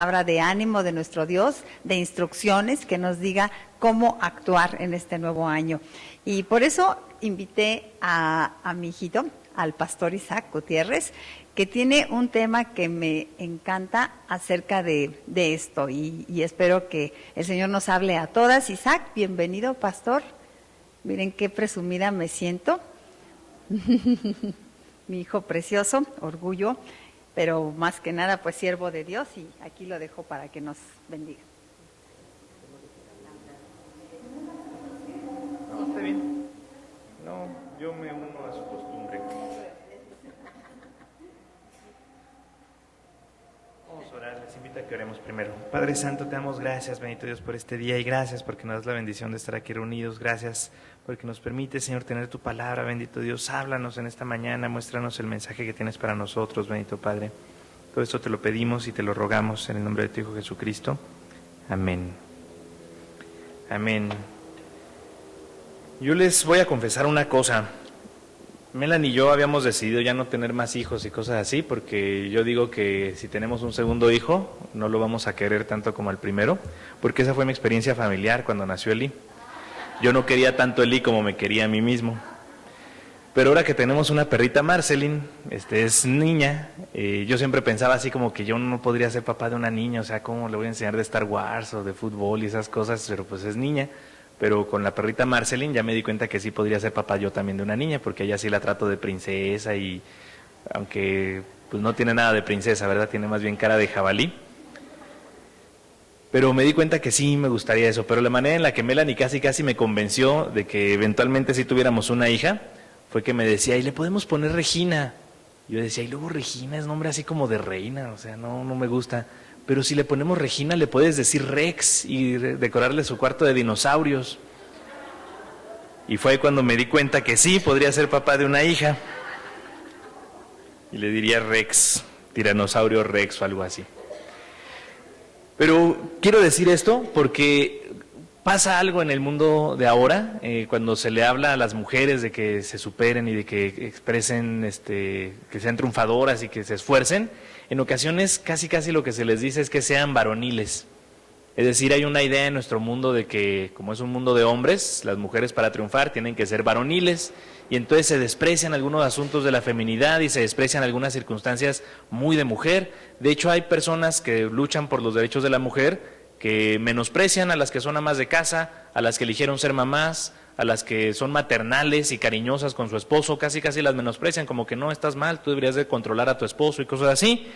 Palabra de ánimo de nuestro Dios, de instrucciones que nos diga cómo actuar en este nuevo año. Y por eso invité a mi hijito, al pastor Isaac Gutiérrez, que tiene un tema que me encanta acerca de esto y espero que el Señor nos hable a todas. Isaac, bienvenido, pastor. Miren qué presumida me siento. Mi hijo precioso, orgullo. Pero más que nada, pues siervo de Dios, y aquí lo dejo para que nos bendiga. No, está bien. No, yo me uno a su costumbre. Vamos a orar, les invito a que oremos primero. Padre Santo, te damos gracias, bendito Dios, por este día y gracias porque nos das la bendición de estar aquí reunidos. Gracias porque nos permite, Señor, tener tu palabra, bendito Dios. Háblanos en esta mañana, muéstranos el mensaje que tienes para nosotros, bendito Padre. Todo esto te lo pedimos y te lo rogamos en el nombre de tu Hijo Jesucristo. Amén. Amén. Yo les voy a confesar una cosa. Melanie y yo habíamos decidido ya no tener más hijos y cosas así, porque yo digo que si tenemos un segundo hijo, no lo vamos a querer tanto como el primero, porque esa fue mi experiencia familiar cuando nació Eli. Yo no quería tanto a Eli como me quería a mí mismo. Pero ahora que tenemos una perrita, Marceline, es niña, yo siempre pensaba así como que yo no podría ser papá de una niña, o sea, ¿cómo le voy a enseñar de Star Wars o de fútbol y esas cosas? Pero pues es niña. Pero con la perrita Marceline ya me di cuenta que sí podría ser papá yo también de una niña, porque ella sí la trato de princesa y aunque pues no tiene nada de princesa, ¿verdad? Tiene más bien cara de jabalí. Pero me di cuenta que sí me gustaría eso, pero la manera en la que Melanie casi me convenció de que eventualmente sí tuviéramos una hija, fue que me decía, y le podemos poner Regina. Yo decía, y luego Regina es nombre así como de reina, o sea, no me gusta. Pero si le ponemos Regina, le puedes decir Rex y decorarle su cuarto de dinosaurios. Y fue cuando me di cuenta que sí, podría ser papá de una hija. Y le diría Rex, tiranosaurio Rex o algo así. Pero quiero decir esto porque pasa algo en el mundo de ahora, cuando se le habla a las mujeres de que se superen y de que expresen, que sean triunfadoras y que se esfuercen. En ocasiones casi lo que se les dice es que sean varoniles. Es decir, hay una idea en nuestro mundo de que, como es un mundo de hombres, las mujeres para triunfar tienen que ser varoniles, y entonces se desprecian algunos asuntos de la feminidad y se desprecian algunas circunstancias muy de mujer. De hecho, hay personas que luchan por los derechos de la mujer que menosprecian a las que son amas de casa, a las que eligieron ser mamás, a las que son maternales y cariñosas con su esposo, casi las menosprecian, como que no, estás mal, tú deberías de controlar a tu esposo y cosas así.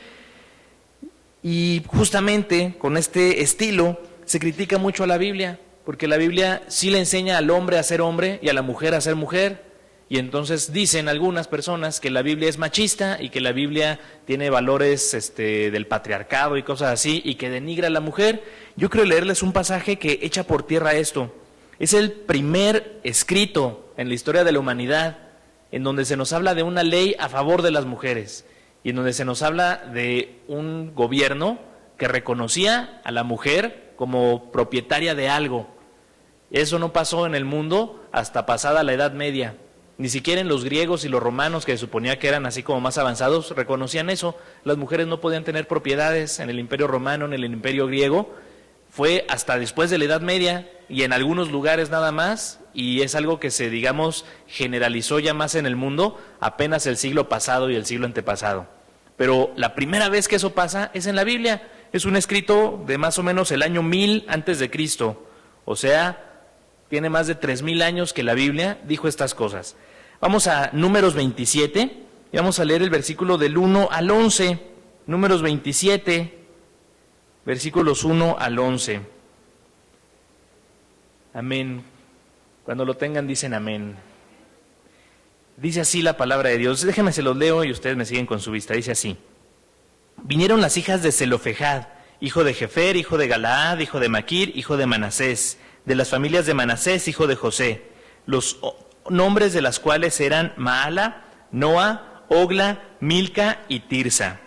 Y justamente con este estilo se critica mucho a la Biblia, porque la Biblia sí le enseña al hombre a ser hombre y a la mujer a ser mujer. Y entonces dicen algunas personas que la Biblia es machista y que la Biblia tiene valores del patriarcado y cosas así, y que denigra a la mujer. Yo quiero leerles un pasaje que echa por tierra esto. Es el primer escrito en la historia de la humanidad en donde se nos habla de una ley a favor de las mujeres y en donde se nos habla de un gobierno que reconocía a la mujer como propietaria de algo. Eso no pasó en el mundo hasta pasada la Edad Media. Ni siquiera en los griegos y los romanos, que se suponía que eran así como más avanzados, reconocían eso. Las mujeres no podían tener propiedades en el Imperio Romano, en el Imperio Griego. Fue hasta después de la Edad Media y en algunos lugares nada más, y es algo que se, generalizó ya más en el mundo apenas el siglo pasado y el siglo antepasado. Pero la primera vez que eso pasa es en la Biblia. Es un escrito de más o menos el año 1000 antes de Cristo. O sea, tiene más de 3000 años que la Biblia dijo estas cosas. Vamos a Números 27 y vamos a leer el versículo del 1 al 11. Números 27, versículos 1 al 11. Amén. Cuando lo tengan dicen amén. Dice así la palabra de Dios. Déjenme se los leo y ustedes me siguen con su vista. Dice así. Vinieron las hijas de Zelofejad, hijo de Jefer, hijo de Galaad, hijo de Maquir, hijo de Manasés, de las familias de Manasés, hijo de José, los nombres de las cuales eran Maala, Noa, Ogla, Milca y Tirsa.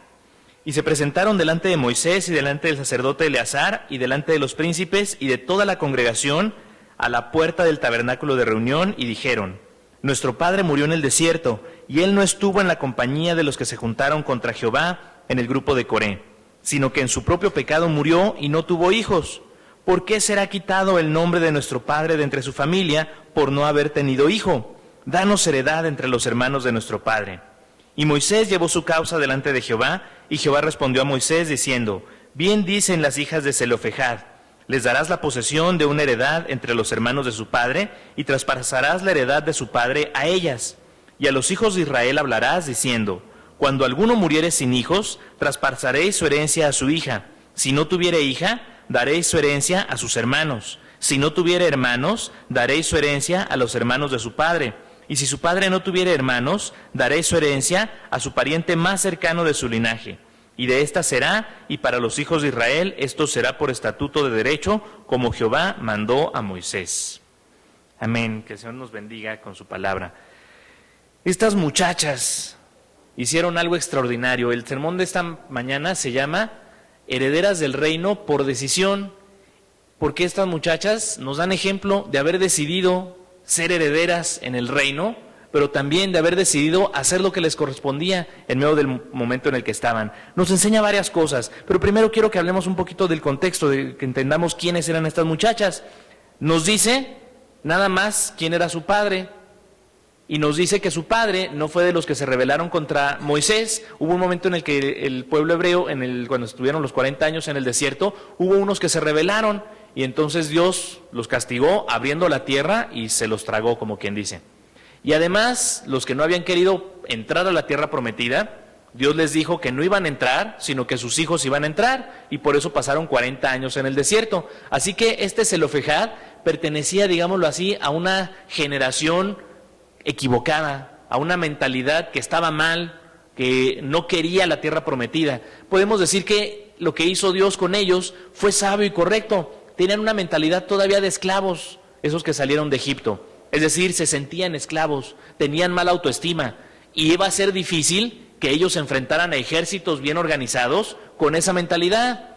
Y se presentaron delante de Moisés y delante del sacerdote Eleazar y delante de los príncipes y de toda la congregación a la puerta del tabernáculo de reunión, y dijeron: Nuestro padre murió en el desierto, y él no estuvo en la compañía de los que se juntaron contra Jehová en el grupo de Coré. sino que en su propio pecado murió y no tuvo hijos. ¿Por qué será quitado el nombre de nuestro padre de entre su familia por no haber tenido hijo? Danos heredad entre los hermanos de nuestro padre. Y Moisés llevó su causa delante de Jehová, y Jehová respondió a Moisés diciendo: Bien dicen las hijas de Zelofejad, les darás la posesión de una heredad entre los hermanos de su padre, y traspasarás la heredad de su padre a ellas. Y a los hijos de Israel hablarás diciendo: Cuando alguno muriere sin hijos, traspasaréis su herencia a su hija. Si no tuviere hija, daréis su herencia a sus hermanos. Si no tuviere hermanos, daréis su herencia a los hermanos de su padre. Y si su padre no tuviere hermanos, daréis su herencia a su pariente más cercano de su linaje. Y de esta será, y para los hijos de Israel esto será por estatuto de derecho, como Jehová mandó a Moisés. Amén. Que el Señor nos bendiga con su palabra. Estas muchachas hicieron algo extraordinario. El sermón de esta mañana se llama Herederas del Reino por decisión, porque estas muchachas nos dan ejemplo de haber decidido ser herederas en el reino, pero también de haber decidido hacer lo que les correspondía en medio del momento en el que estaban. Nos enseña varias cosas, pero primero quiero que hablemos un poquito del contexto, de que entendamos quiénes eran estas muchachas. Nos dice nada más quién era su padre, y nos dice que su padre no fue de los que se rebelaron contra Moisés. Hubo un momento en el que el pueblo hebreo, cuando estuvieron los 40 años en el desierto, hubo unos que se rebelaron, y entonces Dios los castigó abriendo la tierra y se los tragó, como quien dice. Y además, los que no habían querido entrar a la tierra prometida, Dios les dijo que no iban a entrar, sino que sus hijos iban a entrar, y por eso pasaron 40 años en el desierto. Así que este Zelofejad pertenecía, digámoslo así, a una generación equivocada, a una mentalidad que estaba mal, que no quería la tierra prometida. Podemos decir que lo que hizo Dios con ellos fue sabio y correcto. Tenían una mentalidad todavía de esclavos, esos que salieron de Egipto. Es decir, se sentían esclavos, tenían mala autoestima, y iba a ser difícil que ellos se enfrentaran a ejércitos bien organizados con esa mentalidad.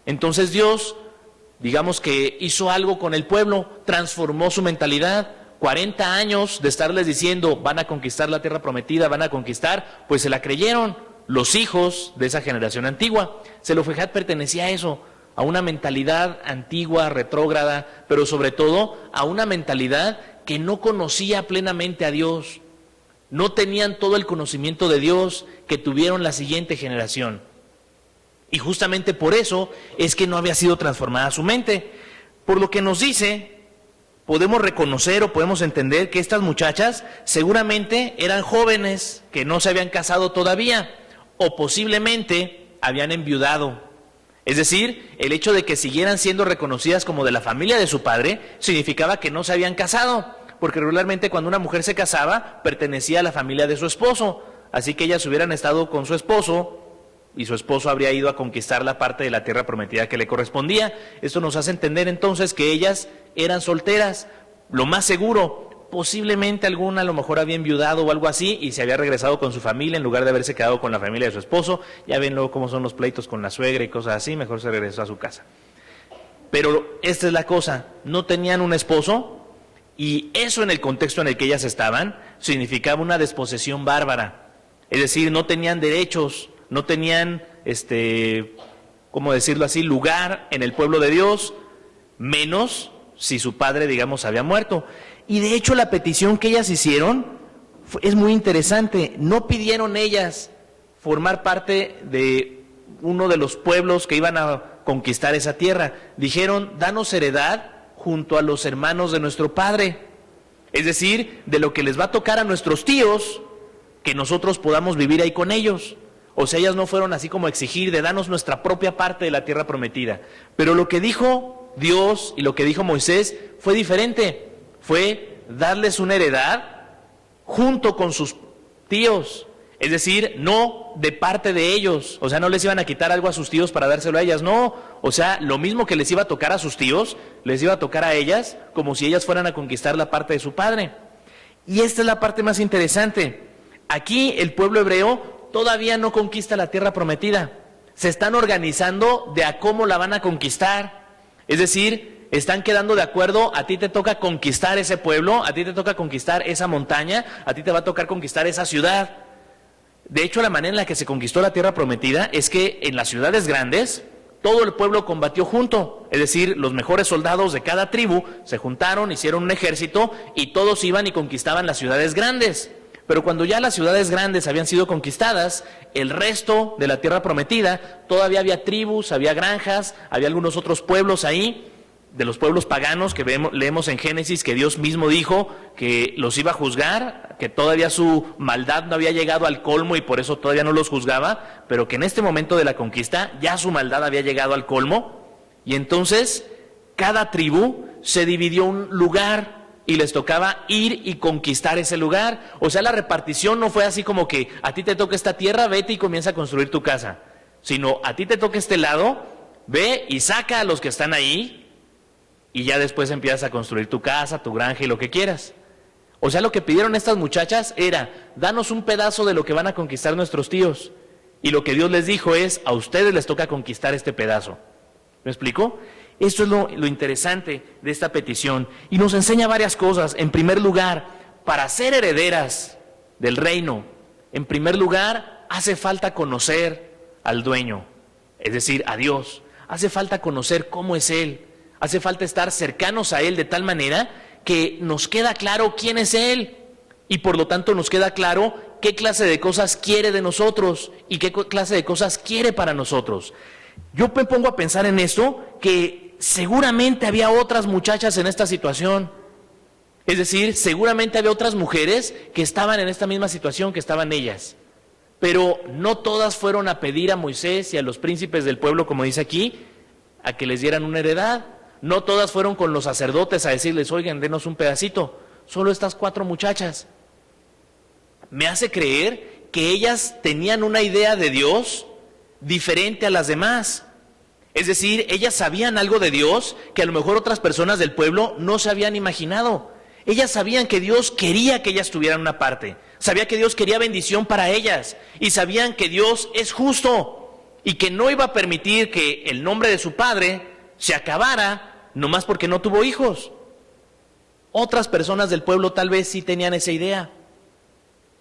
Entonces Dios, digamos que hizo algo con el pueblo, transformó su mentalidad. 40 años de estarles diciendo, van a conquistar la tierra prometida, van a conquistar, pues se la creyeron los hijos de esa generación antigua. Zelofejad pertenecía a eso, a una mentalidad antigua, retrógrada, pero sobre todo a una mentalidad que no conocía plenamente a Dios. No tenían todo el conocimiento de Dios que tuvieron la siguiente generación. Y justamente por eso es que no había sido transformada su mente. Por lo que nos dice, podemos reconocer o podemos entender que estas muchachas seguramente eran jóvenes que no se habían casado todavía, o posiblemente habían enviudado. Es decir, el hecho de que siguieran siendo reconocidas como de la familia de su padre significaba que no se habían casado, porque regularmente cuando una mujer se casaba pertenecía a la familia de su esposo, así que ellas hubieran estado con su esposo y su esposo habría ido a conquistar la parte de la tierra prometida que le correspondía. Esto nos hace entender entonces que ellas eran solteras, lo más seguro. Posiblemente alguna a lo mejor había enviudado o algo así y se había regresado con su familia en lugar de haberse quedado con la familia de su esposo. Ya ven luego cómo son los pleitos con la suegra y cosas así, mejor se regresó a su casa. Pero esta es la cosa, no tenían un esposo, y eso en el contexto en el que ellas estaban significaba una desposesión bárbara. Es decir, no tenían derechos, no tenían, ¿cómo decirlo así?, lugar en el pueblo de Dios, menos si su padre, digamos, había muerto. Y de hecho la petición que ellas hicieron es muy interesante. No pidieron ellas formar parte de uno de los pueblos que iban a conquistar esa tierra. Dijeron, danos heredad junto a los hermanos de nuestro padre. Es decir, de lo que les va a tocar a nuestros tíos, que nosotros podamos vivir ahí con ellos. O sea, ellas no fueron así como a exigir de danos nuestra propia parte de la tierra prometida. Pero lo que dijo Dios y lo que dijo Moisés fue diferente. Fue darles una heredad junto con sus tíos, es decir, no de parte de ellos. O sea, no les iban a quitar algo a sus tíos para dárselo a ellas, no. O sea, lo mismo que les iba a tocar a sus tíos, les iba a tocar a ellas, como si ellas fueran a conquistar la parte de su padre. Y esta es la parte más interesante. Aquí el pueblo hebreo todavía no conquista la tierra prometida. Se están organizando de a cómo la van a conquistar. Es decir, están quedando de acuerdo, a ti te toca conquistar ese pueblo, a ti te toca conquistar esa montaña, a ti te va a tocar conquistar esa ciudad. De hecho, la manera en la que se conquistó la tierra prometida es que en las ciudades grandes todo el pueblo combatió junto, es decir, los mejores soldados de cada tribu se juntaron, hicieron un ejército y todos iban y conquistaban las ciudades grandes. Pero cuando ya las ciudades grandes habían sido conquistadas, el resto de la tierra prometida, todavía había tribus, había granjas, había algunos otros pueblos ahí, de los pueblos paganos que leemos en Génesis, que Dios mismo dijo que los iba a juzgar, que todavía su maldad no había llegado al colmo y por eso todavía no los juzgaba, pero que en este momento de la conquista ya su maldad había llegado al colmo, y entonces cada tribu se dividió un lugar y les tocaba ir y conquistar ese lugar. O sea, la repartición no fue así como que a ti te toca esta tierra, vete y comienza a construir tu casa, sino a ti te toca este lado, ve y saca a los que están ahí, y ya después empiezas a construir tu casa, tu granja y lo que quieras. O sea, lo que pidieron estas muchachas era, danos un pedazo de lo que van a conquistar nuestros tíos. Y lo que Dios les dijo es, a ustedes les toca conquistar este pedazo. ¿Me explico? Esto es lo interesante de esta petición. Y nos enseña varias cosas. En primer lugar, para ser herederas del reino, en primer lugar, hace falta conocer al dueño, es decir, a Dios. Hace falta conocer cómo es Él. Hace falta estar cercanos a Él de tal manera que nos queda claro quién es Él y por lo tanto nos queda claro qué clase de cosas quiere de nosotros y qué clase de cosas quiere para nosotros. Yo me pongo a pensar en esto, que seguramente había otras muchachas en esta situación. Es decir, seguramente había otras mujeres que estaban en esta misma situación que estaban ellas. Pero no todas fueron a pedir a Moisés y a los príncipes del pueblo, como dice aquí, a que les dieran una heredad. No todas fueron con los sacerdotes a decirles, oigan, denos un pedacito. Solo estas 4 muchachas. Me hace creer que ellas tenían una idea de Dios diferente a las demás. Es decir, ellas sabían algo de Dios que a lo mejor otras personas del pueblo no se habían imaginado. Ellas sabían que Dios quería que ellas tuvieran una parte. Sabía que Dios quería bendición para ellas. Y sabían que Dios es justo y que no iba a permitir que el nombre de su padre se acabara nomás porque no tuvo hijos. Otras personas del pueblo tal vez sí tenían esa idea.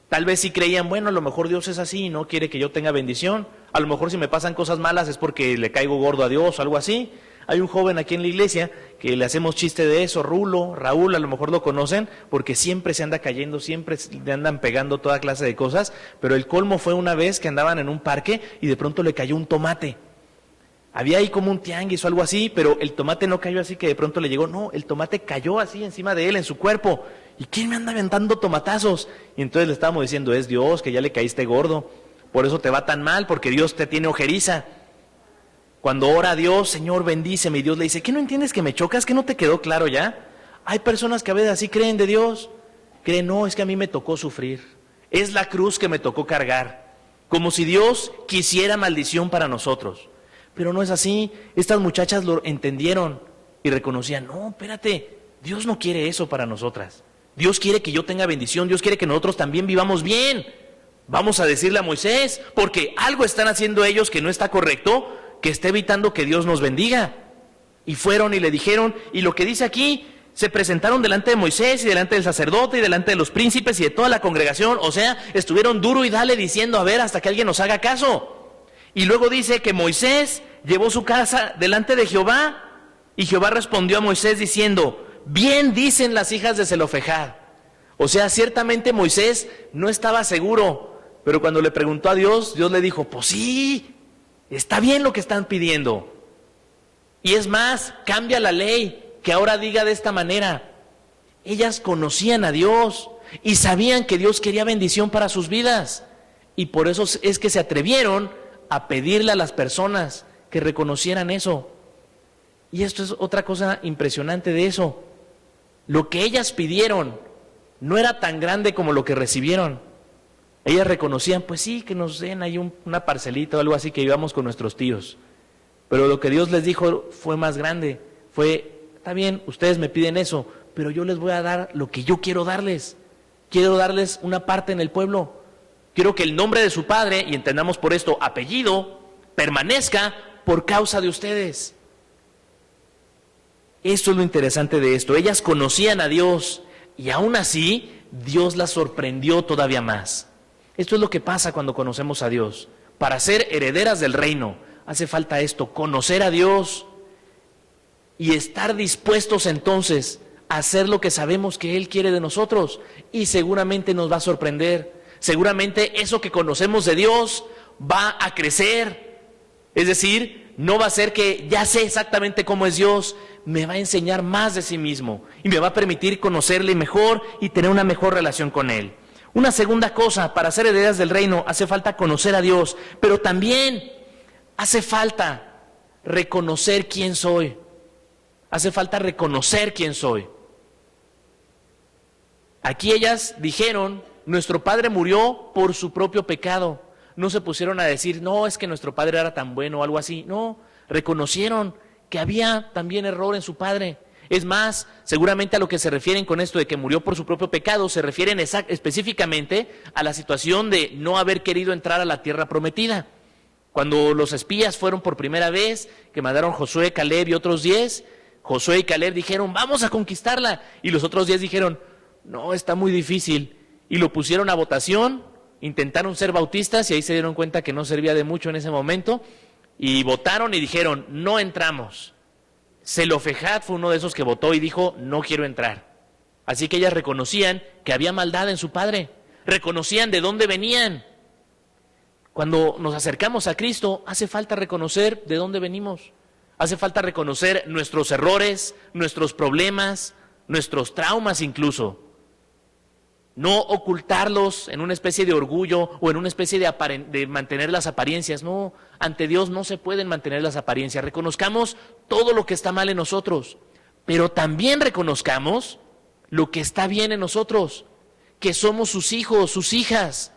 Tal vez sí creían, bueno, a lo mejor Dios es así y no quiere que yo tenga bendición. A lo mejor si me pasan cosas malas es porque le caigo gordo a Dios o algo así. Hay un joven aquí en la iglesia que le hacemos chiste de eso, Raúl, a lo mejor lo conocen, porque siempre se anda cayendo, siempre le andan pegando toda clase de cosas, pero el colmo fue una vez que andaban en un parque y de pronto le cayó un tomate. Había ahí como un tianguis o algo así, pero el tomate no cayó así que de pronto le llegó, no, el tomate cayó así encima de él, en su cuerpo. ¿Y quién me anda aventando tomatazos? Y entonces le estábamos diciendo, es Dios, que ya le caíste gordo, por eso te va tan mal, porque Dios te tiene ojeriza. Cuando ora a Dios, Señor, bendíceme, y Dios le dice, ¿qué no entiendes que me chocas? ¿Que no te quedó claro ya? Hay personas que a veces así creen de Dios, creen, no, es que a mí me tocó sufrir, es la cruz que me tocó cargar, como si Dios quisiera maldición para nosotros. Pero no es así. Estas muchachas lo entendieron y reconocían, no, espérate, Dios no quiere eso para nosotras. Dios quiere que yo tenga bendición, Dios quiere que nosotros también vivamos bien. Vamos a decirle a Moisés, porque algo están haciendo ellos que no está correcto, que está evitando que Dios nos bendiga. Y fueron y le dijeron, y lo que dice aquí, se presentaron delante de Moisés y delante del sacerdote y delante de los príncipes y de toda la congregación. O sea, estuvieron duro y dale diciendo, a ver, hasta que alguien nos haga caso. Y luego dice que Moisés llevó su casa delante de Jehová y Jehová respondió a Moisés diciendo, bien dicen las hijas de Zelofejad. O sea, ciertamente Moisés no estaba seguro, pero cuando le preguntó a Dios, Dios le dijo, pues sí, está bien lo que están pidiendo. Y es más, cambia la ley, que ahora diga de esta manera. Ellas conocían a Dios y sabían que Dios quería bendición para sus vidas. Y por eso es que se atrevieron a pedirle a las personas que reconocieran eso. Y esto es otra cosa impresionante de eso. Lo que ellas pidieron no era tan grande como lo que recibieron. Ellas reconocían, pues sí, que nos den ahí una parcelita o algo así que vivamos con nuestros tíos. Pero lo que Dios les dijo fue más grande. Fue, está bien, ustedes me piden eso, pero yo les voy a dar lo que yo quiero darles. Quiero darles una parte en el pueblo. Quiero que el nombre de su padre, y entendamos por esto apellido, permanezca por causa de ustedes. Esto es lo interesante de esto. Ellas conocían a Dios y aún así Dios las sorprendió todavía más. Esto es lo que pasa cuando conocemos a Dios. Para ser herederas del reino, hace falta esto, conocer a Dios y estar dispuestos entonces a hacer lo que sabemos que Él quiere de nosotros. Y seguramente nos va a sorprender. Seguramente eso que conocemos de Dios va a crecer. Es decir, no va a ser que ya sé exactamente cómo es Dios, me va a enseñar más de sí mismo y me va a permitir conocerle mejor y tener una mejor relación con Él. Una segunda cosa, para ser herederas del reino hace falta conocer a Dios, pero también hace falta reconocer quién soy. Hace falta reconocer quién soy. Aquí ellas dijeron, nuestro padre murió por su propio pecado. No se pusieron a decir, no, es que nuestro padre era tan bueno o algo así. No, reconocieron que había también error en su padre. Es más, seguramente a lo que se refieren con esto de que murió por su propio pecado, se refieren específicamente a la situación de no haber querido entrar a la tierra prometida. Cuando los espías fueron por primera vez, que mandaron Josué, Caleb y otros 10, Josué y Caleb dijeron, vamos a conquistarla. Y los otros 10 dijeron, no, está muy difícil. Y lo pusieron a votación, intentaron ser bautistas y ahí se dieron cuenta que no servía de mucho en ese momento. Y votaron y dijeron, no entramos. Zelofejad fue uno de esos que votó y dijo, no quiero entrar. Así que ellas reconocían que había maldad en su padre, reconocían de dónde venían. Cuando nos acercamos a Cristo, hace falta reconocer de dónde venimos. Hace falta reconocer nuestros errores, nuestros problemas, nuestros traumas incluso. No ocultarlos en una especie de orgullo o en una especie de mantener las apariencias. No, ante Dios no se pueden mantener las apariencias. Reconozcamos todo lo que está mal en nosotros, pero también reconozcamos lo que está bien en nosotros, que somos sus hijos, sus hijas,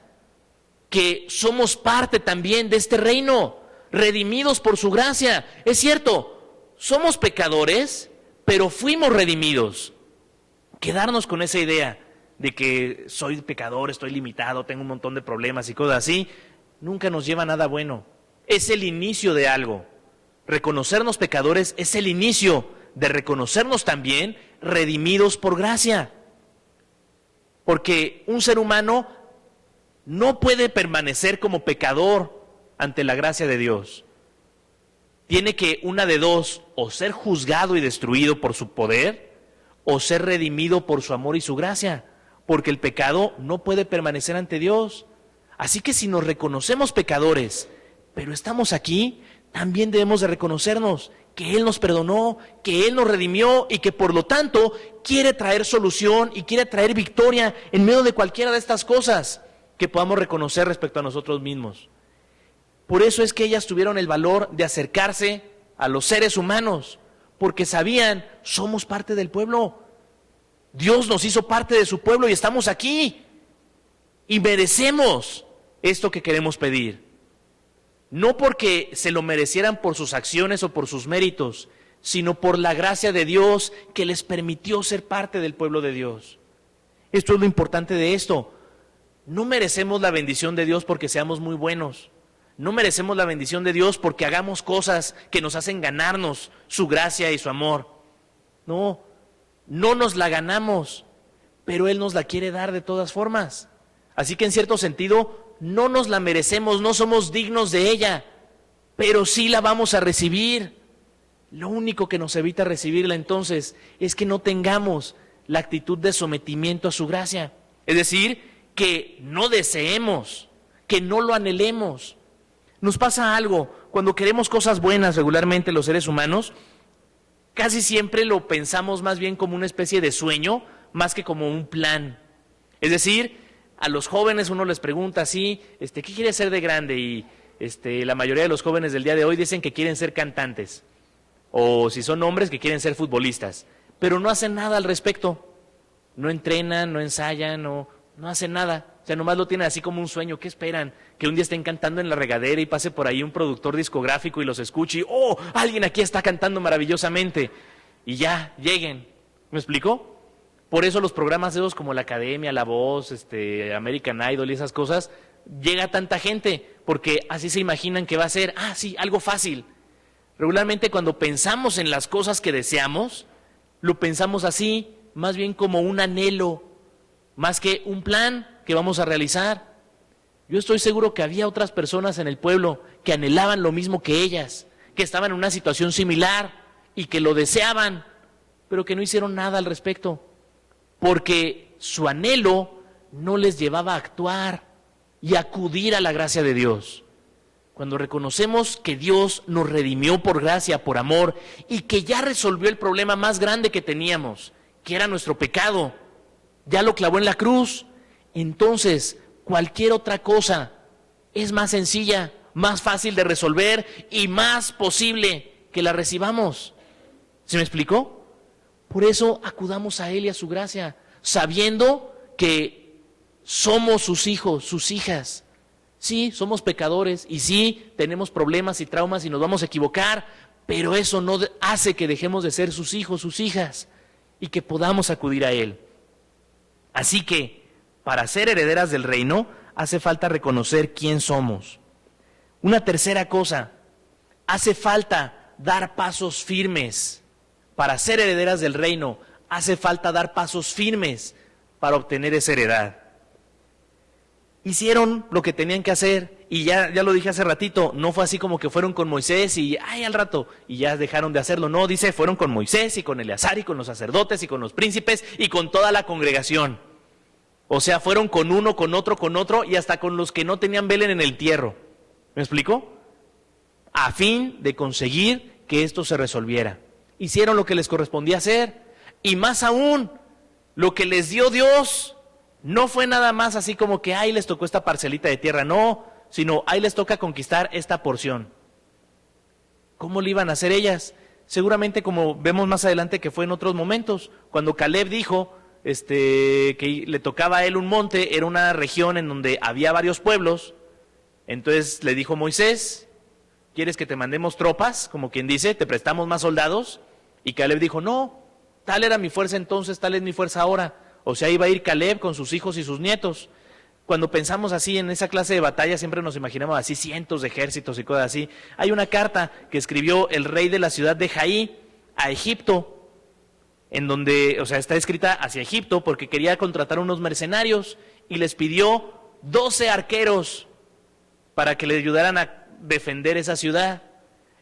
que somos parte también de este reino, redimidos por su gracia. Es cierto, somos pecadores, pero fuimos redimidos. Quedarnos con esa idea de que soy pecador, estoy limitado, tengo un montón de problemas y cosas así, nunca nos lleva a nada bueno. Es el inicio de algo. Reconocernos pecadores es el inicio de reconocernos también redimidos por gracia. Porque un ser humano no puede permanecer como pecador ante la gracia de Dios. Tiene que, una de dos, o ser juzgado y destruido por su poder, o ser redimido por su amor y su gracia. Porque el pecado no puede permanecer ante Dios. Así que si nos reconocemos pecadores, pero estamos aquí, también debemos de reconocernos que Él nos perdonó, que Él nos redimió y que por lo tanto quiere traer solución y quiere traer victoria en medio de cualquiera de estas cosas que podamos reconocer respecto a nosotros mismos. Por eso es que ellas tuvieron el valor de acercarse a los seres humanos, porque sabían, somos parte del pueblo. Dios nos hizo parte de su pueblo y estamos aquí. Y merecemos esto que queremos pedir. No porque se lo merecieran por sus acciones o por sus méritos, sino por la gracia de Dios que les permitió ser parte del pueblo de Dios. Esto es lo importante de esto. No merecemos la bendición de Dios porque seamos muy buenos. No merecemos la bendición de Dios porque hagamos cosas que nos hacen ganarnos su gracia y su amor. No, no nos la ganamos, pero Él nos la quiere dar de todas formas. Así que en cierto sentido, no nos la merecemos, no somos dignos de ella, pero sí la vamos a recibir. Lo único que nos evita recibirla entonces es que no tengamos la actitud de sometimiento a su gracia. Es decir, que no deseemos, que no lo anhelemos. Nos pasa algo, cuando queremos cosas buenas regularmente los seres humanos, casi siempre lo pensamos más bien como una especie de sueño, más que como un plan. Es decir, a los jóvenes uno les pregunta así, ¿qué quieres ser de grande? Y la mayoría de los jóvenes del día de hoy dicen que quieren ser cantantes. O si son hombres, que quieren ser futbolistas. Pero no hacen nada al respecto. No entrenan, no ensayan, no hacen nada. O sea, nomás lo tienen así como un sueño. ¿Qué esperan? Que un día estén cantando en la regadera y pase por ahí un productor discográfico y los escuche y ¡oh! Alguien aquí está cantando maravillosamente. Y ya, lleguen. ¿Me explico? Por eso los programas de esos como La Academia, La Voz, American Idol y esas cosas, llega tanta gente, porque así se imaginan que va a ser, sí, algo fácil. Regularmente cuando pensamos en las cosas que deseamos, lo pensamos así, más bien como un anhelo, más que un plan que vamos a realizar. Yo estoy seguro que había otras personas en el pueblo que anhelaban lo mismo que ellas, que estaban en una situación similar y que lo deseaban, pero que no hicieron nada al respecto, porque su anhelo no les llevaba a actuar y acudir a la gracia de Dios. Cuando reconocemos que Dios nos redimió por gracia, por amor, y que ya resolvió el problema más grande que teníamos, que era nuestro pecado, ya lo clavó en la cruz, entonces cualquier otra cosa es más sencilla, más fácil de resolver y más posible que la recibamos. ¿Se me explicó? Por eso acudamos a Él y a su gracia, sabiendo que somos sus hijos, sus hijas. Sí, somos pecadores y sí, tenemos problemas y traumas y nos vamos a equivocar, pero eso no hace que dejemos de ser sus hijos, sus hijas, y que podamos acudir a Él. Así que, para ser herederas del reino, hace falta reconocer quién somos. Una tercera cosa, hace falta dar pasos firmes. Para ser herederas del reino, hace falta dar pasos firmes para obtener esa heredad. Hicieron lo que tenían que hacer y ya lo dije hace ratito, no fue así como que fueron con Moisés y al rato y ya dejaron de hacerlo. No, dice, fueron con Moisés y con Eleazar y con los sacerdotes y con los príncipes y con toda la congregación. O sea, fueron con uno, con otro y hasta con los que no tenían vela en el entierro. ¿Me explico? A fin de conseguir que esto se resolviera. Hicieron lo que les correspondía hacer y más aún, lo que les dio Dios no fue nada más así como que ahí les tocó esta parcelita de tierra, no, sino ahí les toca conquistar esta porción. ¿Cómo lo iban a hacer ellas? Seguramente como vemos más adelante que fue en otros momentos, cuando Caleb dijo que le tocaba a él un monte, era una región en donde había varios pueblos, entonces le dijo Moisés, ¿quieres que te mandemos tropas? Como quien dice, ¿te prestamos más soldados? Y Caleb dijo, no, tal era mi fuerza entonces, tal es mi fuerza ahora. O sea, iba a ir Caleb con sus hijos y sus nietos. Cuando pensamos así en esa clase de batalla, siempre nos imaginamos así cientos de ejércitos y cosas así. Hay una carta que escribió el rey de la ciudad de Jaí a Egipto, en donde, o sea, está escrita hacia Egipto porque quería contratar unos mercenarios y les pidió 12 arqueros para que le ayudaran a defender esa ciudad.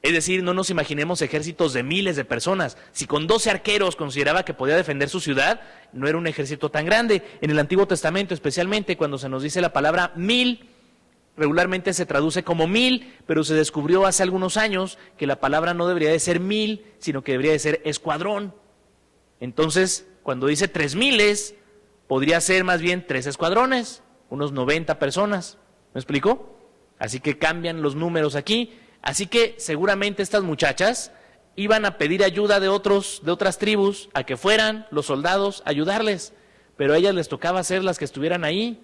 Es decir, no nos imaginemos ejércitos de miles de personas. Si con 12 arqueros consideraba que podía defender su ciudad, no era un ejército tan grande. En el Antiguo Testamento, especialmente cuando se nos dice la palabra 1000, regularmente se traduce como 1000, pero se descubrió hace algunos años que la palabra no debería de ser 1000, sino que debería de ser escuadrón. Entonces, cuando dice 3000, podría ser más bien 3 escuadrones, unos 90 personas. ¿Me explico? Así que cambian los números aquí. Así que seguramente estas muchachas iban a pedir ayuda de otras tribus, a que fueran los soldados a ayudarles, pero a ellas les tocaba ser las que estuvieran ahí.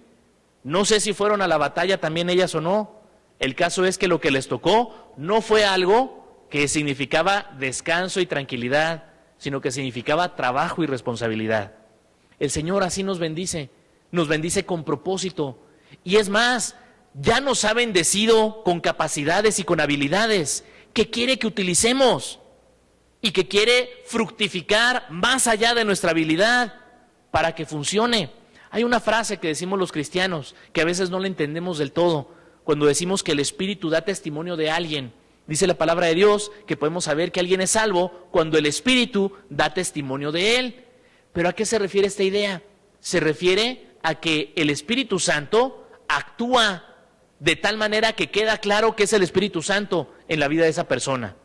No sé si fueron a la batalla también ellas o no. El caso es que lo que les tocó no fue algo que significaba descanso y tranquilidad, sino que significaba trabajo y responsabilidad. El Señor así nos bendice con propósito. Y es más, ya nos ha bendecido con capacidades y con habilidades que quiere que utilicemos y que quiere fructificar más allá de nuestra habilidad para que funcione. Hay una frase que decimos los cristianos que a veces no la entendemos del todo, cuando decimos que el Espíritu da testimonio de alguien. Dice la palabra de Dios que podemos saber que alguien es salvo cuando el Espíritu da testimonio de él. ¿Pero a qué se refiere esta idea? Se refiere a que el Espíritu Santo actúa de tal manera que queda claro que es el Espíritu Santo en la vida de esa persona.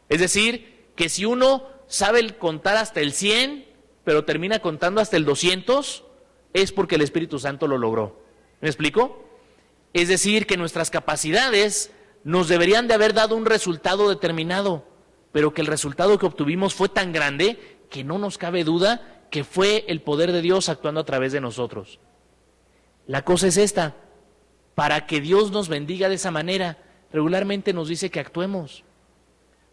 Es decir, que si uno sabe contar hasta el 100, pero termina contando hasta el 200, es porque el Espíritu Santo lo logró. ¿Me explico? Es decir, que nuestras capacidades nos deberían de haber dado un resultado determinado, pero que el resultado que obtuvimos fue tan grande que no nos cabe duda que fue el poder de Dios actuando a través de nosotros. La cosa es esta: para que Dios nos bendiga de esa manera, regularmente nos dice que actuemos.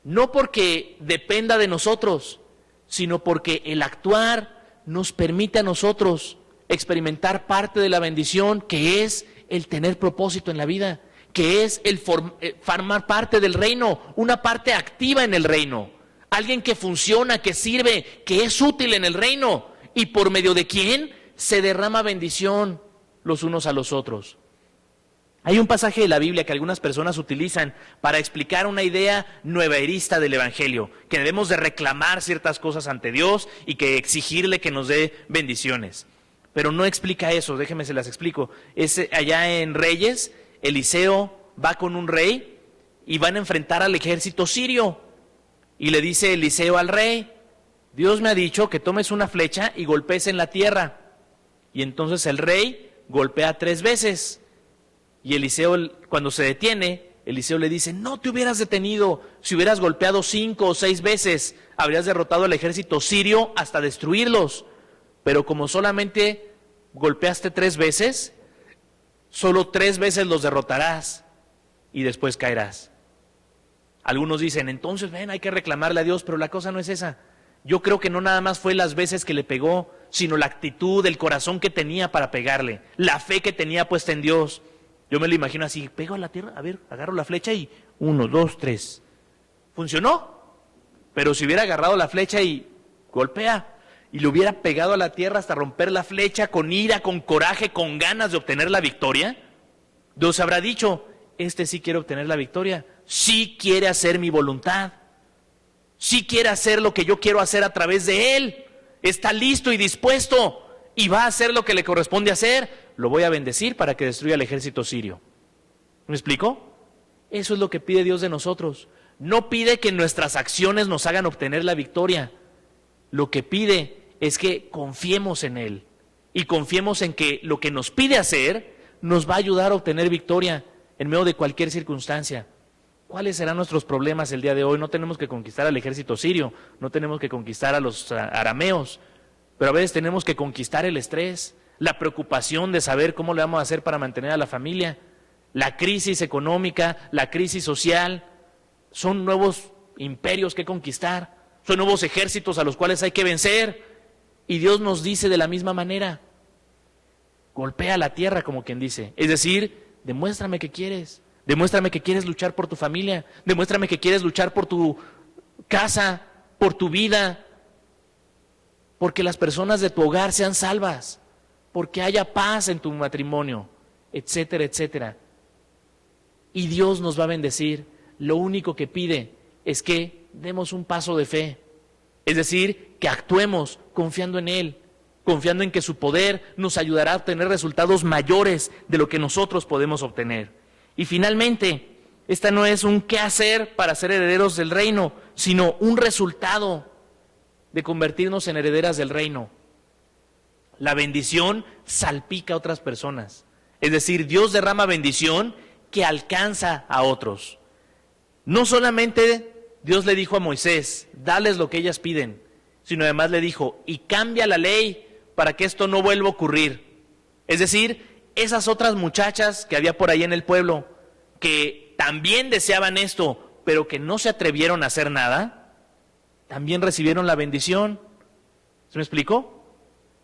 No porque dependa de nosotros, sino porque el actuar nos permite a nosotros experimentar parte de la bendición que es el tener propósito en la vida, que es el formar parte del reino, una parte activa en el reino, alguien que funciona, que sirve, que es útil en el reino y por medio de quien se derrama bendición los unos a los otros. Hay un pasaje de la Biblia que algunas personas utilizan para explicar una idea nuevaerista del Evangelio, que debemos de reclamar ciertas cosas ante Dios y que exigirle que nos dé bendiciones. Pero no explica eso, déjenme se las explico. Es allá en Reyes, Eliseo va con un rey y van a enfrentar al ejército sirio. Y le dice Eliseo al rey: Dios me ha dicho que tomes una flecha y golpees en la tierra. Y entonces el rey golpea 3 veces. Y Eliseo, cuando se detiene, Eliseo le dice: no te hubieras detenido, si hubieras golpeado 5 o 6 veces, habrías derrotado al ejército sirio hasta destruirlos. Pero como solamente golpeaste 3 veces, solo 3 veces los derrotarás y después caerás. Algunos dicen: entonces ven, hay que reclamarle a Dios, pero la cosa no es esa. Yo creo que no nada más fue las veces que le pegó, sino la actitud, el corazón que tenía para pegarle, la fe que tenía puesta en Dios. Yo me lo imagino así: pego a la tierra, a ver, agarro la flecha y 1, 2, 3. ¿Funcionó? Pero si hubiera agarrado la flecha y golpea, y le hubiera pegado a la tierra hasta romper la flecha, con ira, con coraje, con ganas de obtener la victoria, Dios habrá dicho: este sí quiere obtener la victoria, sí quiere hacer mi voluntad, sí quiere hacer lo que yo quiero hacer a través de él, está listo y dispuesto y va a hacer lo que le corresponde hacer. Lo voy a bendecir para que destruya el ejército sirio. ¿Me explico? Eso es lo que pide Dios de nosotros. No pide que nuestras acciones nos hagan obtener la victoria. Lo que pide es que confiemos en Él y confiemos en que lo que nos pide hacer nos va a ayudar a obtener victoria en medio de cualquier circunstancia. ¿Cuáles serán nuestros problemas el día de hoy? No tenemos que conquistar al ejército sirio, no tenemos que conquistar a los arameos, pero a veces tenemos que conquistar el estrés, la preocupación de saber cómo le vamos a hacer para mantener a la familia, la crisis económica, la crisis social. Son nuevos imperios que conquistar, son nuevos ejércitos a los cuales hay que vencer. Y Dios nos dice de la misma manera: golpea la tierra, como quien dice. Es decir, demuéstrame que quieres luchar por tu familia, demuéstrame que quieres luchar por tu casa, por tu vida, porque las personas de tu hogar sean salvas, porque haya paz en tu matrimonio, etcétera, etcétera. Y Dios nos va a bendecir. Lo único que pide es que demos un paso de fe, es decir, que actuemos confiando en Él, confiando en que su poder nos ayudará a obtener resultados mayores de lo que nosotros podemos obtener. Y finalmente, esta no es un qué hacer para ser herederos del reino, sino un resultado de convertirnos en herederas del reino. La bendición salpica a otras personas, es decir, Dios derrama bendición que alcanza a otros. No solamente Dios le dijo a Moisés: dales lo que ellas piden, sino además le dijo: y cambia la ley para que esto no vuelva a ocurrir. Es decir, esas otras muchachas que había por ahí en el pueblo, que también deseaban esto, pero que no se atrevieron a hacer nada, también recibieron la bendición. ¿Se me explicó?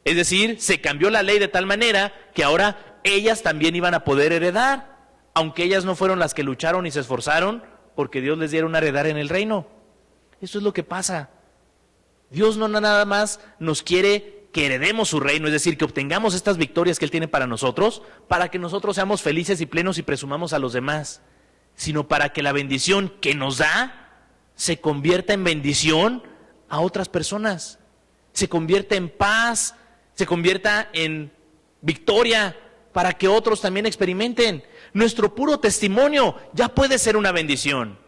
Es decir, se cambió la ley de tal manera que ahora ellas también iban a poder heredar, aunque ellas no fueron las que lucharon y se esforzaron porque Dios les diera una heredad en el reino. Eso es lo que pasa. Dios no nada más nos quiere que heredemos su reino, es decir, que obtengamos estas victorias que Él tiene para nosotros, para que nosotros seamos felices y plenos y presumamos a los demás, sino para que la bendición que nos da se convierta en bendición a otras personas, se convierta en paz, se convierta en victoria, para que otros también experimenten. Nuestro puro testimonio ya puede ser una bendición,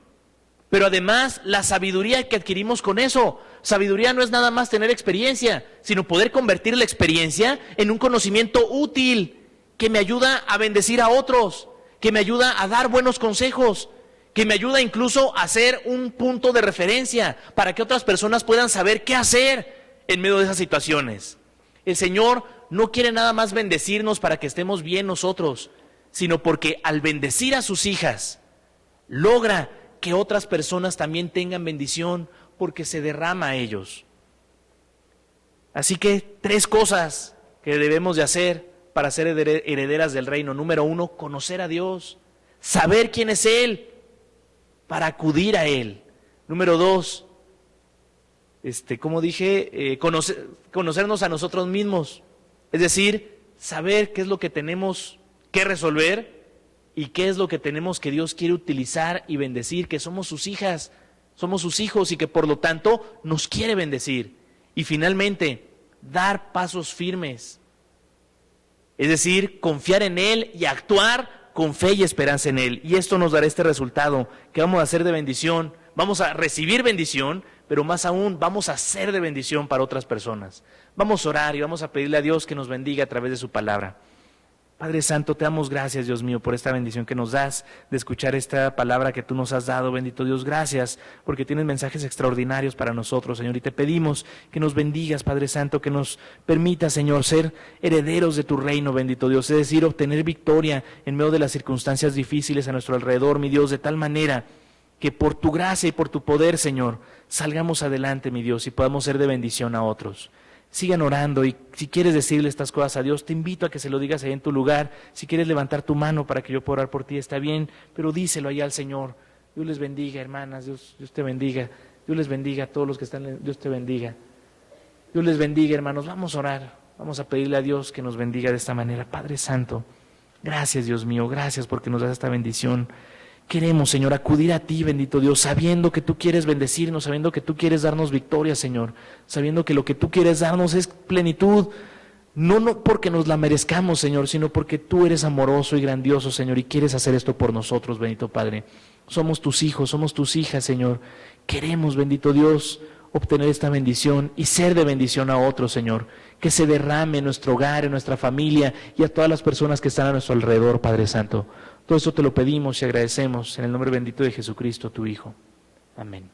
pero además la sabiduría que adquirimos con eso. Sabiduría no es nada más tener experiencia, sino poder convertir la experiencia en un conocimiento útil, que me ayuda a bendecir a otros, que me ayuda a dar buenos consejos, que me ayuda incluso a ser un punto de referencia para que otras personas puedan saber qué hacer en medio de esas situaciones. El Señor no quiere nada más bendecirnos para que estemos bien nosotros, sino porque al bendecir a sus hijas, logra que otras personas también tengan bendición, porque se derrama a ellos. Así que 3 cosas que debemos de hacer para ser herederas del reino. Número 1, conocer a Dios, saber quién es Él, para acudir a Él. Número 2, como dije, conocernos a nosotros mismos, es decir, saber qué es lo que tenemos que resolver ¿Y qué es lo que tenemos que Dios quiere utilizar y bendecir? Que somos sus hijas, somos sus hijos y que por lo tanto nos quiere bendecir. Y finalmente, dar pasos firmes. Es decir, confiar en Él y actuar con fe y esperanza en Él. Y esto nos dará este resultado, que vamos a ser de bendición, vamos a recibir bendición, pero más aún vamos a ser de bendición para otras personas. Vamos a orar y vamos a pedirle a Dios que nos bendiga a través de su palabra. Padre Santo, te damos gracias, Dios mío, por esta bendición que nos das de escuchar esta palabra que tú nos has dado, bendito Dios. Gracias, porque tienes mensajes extraordinarios para nosotros, Señor, y te pedimos que nos bendigas, Padre Santo, que nos permita, Señor, ser herederos de tu reino, bendito Dios, es decir, obtener victoria en medio de las circunstancias difíciles a nuestro alrededor, mi Dios, de tal manera que por tu gracia y por tu poder, Señor, salgamos adelante, mi Dios, y podamos ser de bendición a otros. Sigan orando y si quieres decirle estas cosas a Dios, te invito a que se lo digas ahí en tu lugar. Si quieres levantar tu mano para que yo pueda orar por ti, está bien, pero díselo ahí al Señor. Dios les bendiga, hermanas, Dios te bendiga. Dios les bendiga a todos los que están, Dios te bendiga. Dios les bendiga, hermanos, vamos a orar, vamos a pedirle a Dios que nos bendiga de esta manera. Padre Santo, gracias, Dios mío, gracias porque nos das esta bendición. Queremos, Señor, acudir a ti, bendito Dios, sabiendo que tú quieres bendecirnos, sabiendo que tú quieres darnos victoria, Señor, sabiendo que lo que tú quieres darnos es plenitud, no porque nos la merezcamos, Señor, sino porque tú eres amoroso y grandioso, Señor, y quieres hacer esto por nosotros, bendito Padre. Somos tus hijos, somos tus hijas, Señor. Queremos, bendito Dios, obtener esta bendición y ser de bendición a otros, Señor, que se derrame en nuestro hogar, en nuestra familia y a todas las personas que están a nuestro alrededor, Padre Santo. Todo eso te lo pedimos y agradecemos en el nombre bendito de Jesucristo, tu Hijo. Amén.